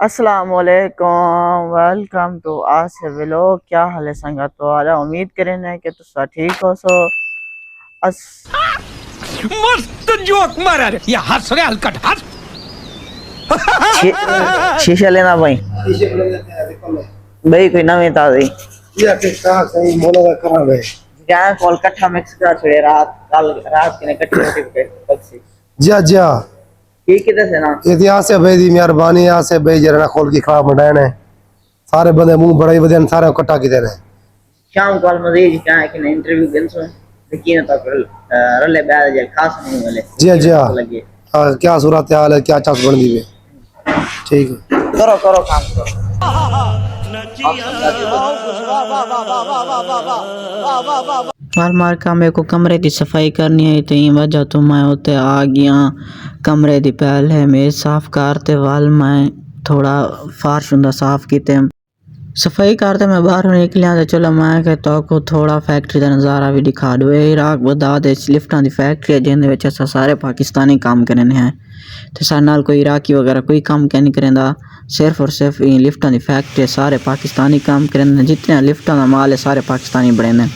अस्सलामुअलैकुम, welcome to Asif vlog. क्या हाल है संगत? तो आजा उम्मीद करें कि तुसा ठीक हो। सो मस्त जोक मारा रे या हंस रे हलकट हंस। शीशा लेना भाई भाई कोई नवी ताजी या के कहा सही मोनो का खराब है। क्या कॉल कट्ठा मिक्स कर छोड़े रात कल रात के कट्ठे रोटी पे पक्षी जी ठीक है से ना इतिहास है भाई दी मेहरबानी यहाँ से भाई जरा खोल के खराब मंडाने सारे बंदे मुंह बड़ा ही बदन सारे इकट्ठा की देने शाम कॉल मजीद क्या है कि इंटरव्यू कैंसिल लेकिन तो रले बैठ जाए खास नहीं वाले जी क्या सूरत हाल है, क्या चास बन दी ठीक है। करो करो काम करो। मार का मेरे को कमरे की सफाई करनी है तो वजह तो मैं उते आ गया कमरे दी पहले मैं साफ करते वाल मैं थोड़ा फार्श हुंदा साफ कीते सफाई करते मैं बाहर निकलिया तो चलो मैं के तो को थोड़ा फैक्ट्री का नज़ारा भी दिखा दो। इराक बगदाद लिफ्टां दी फैक्ट्री है जिंदे विच असां सारे पाकिस्तानी काम करने हैं तो सारे नाल कोई इराकी वगैरह कोई काम क्या नहीं करेंदा। सिर्फ और सिर्फ इन लिफ्टां दी फैक्ट्री सारे पाकिस्तानी काम करें। जितने लिफ्टां दा माल है सारे पाकिस्तानी बने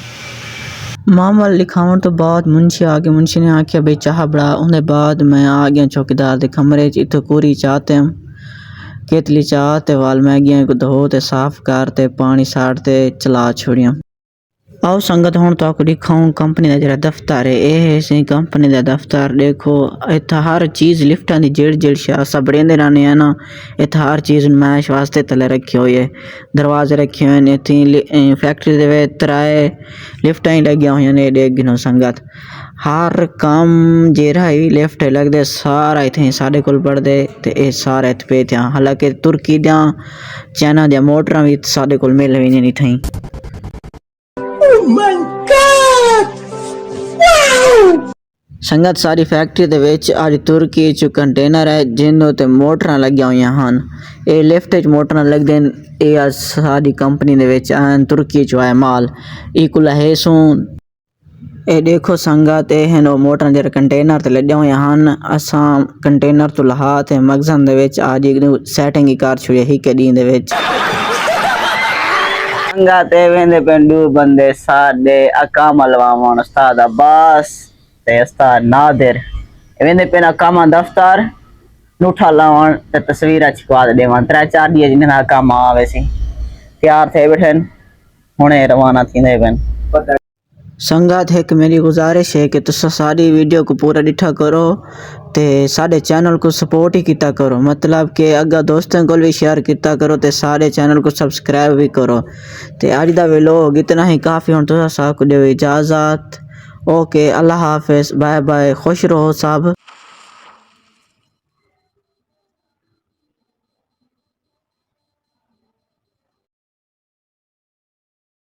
मामला लिखावन तो बाद मुंशी आ गया। मुंशी ने आख्या भाई चाह बड़ा उन्हें बाद मैं आ गया चौकीदार के कमरे च इतो पूरी चाहते केतली चाहते वाल मैं गया को धोते साफ करते पानी साड़ते चला छोड़िया। आओ संगत हूँ तो दिखाऊँ कंपनी का जरा दफ्तर है ये सी कंपनी का दफ्तर देखो इतना हर चीज़ लिफ्टां की जेड़ शाह बड़ेंदे रहने हैं ना इतना हर चीज़ मैश वास्ते तले रखे हुए है दरवाजे रखे हुए हैं इतनी फैक्ट्री दे त्राए लिफ्टां ही लगी हुई ने देख गिनो संगत हर काम जेरा ही लिफ्ट लगते सारा इतने साढ़े कोल पढ़ते तो ये सारा इत पे थे। हालांकि तुर्की दियाँ चाइना दियाँ मोटरां भी साढ़े कोल मिल भी नहीं थी। संगत सारी फैक्ट्री दे विच आज तुर्की च कंटेनर है जिन्हों ते मोटरां लगी हुई हन ये लिफ्ट च मोटरां लगदे ये आज सारी कंपनी दे विच आन तुर्की च आए माल इकुला है सुन ये देखो संगत ये हैं मोटरां जेरे कंटेनर ते लगे हुए हन असां कंटेनर तो लहा ते मगजन दे विच आज एक सेटिंग ही कर छुड़ी ही के दी दे विच संगाते वेंदे पेंडू बंदे साडे अकाम अलवामन उस्ताद अब्बास ते उस्ताद नादिर वेंदे पेन अकामा दफ्तर नूठा लावन ते तस्वीर छिपवा देवन 3-4 दी जिन्ना काम आवे सी तैयार थे बैठन हुणे रवाना थींदे बन। संगत है कि मेरी गुजारिश है कि तुम सारी वीडियो को पूरा डिठा करो ते सारे चैनल को सपोर्ट ही किया करो मतलब कि अगर दोस्तों को भी शेयर किया करो ते सारे चैनल को सब्सक्राइब भी करो ते आज दा व्लॉग इतना ही काफ़ी हूँ तो साथ को दो इजाज़त। ओके अल्लाह हाफिज़ बाय बाय खुश रहो सब।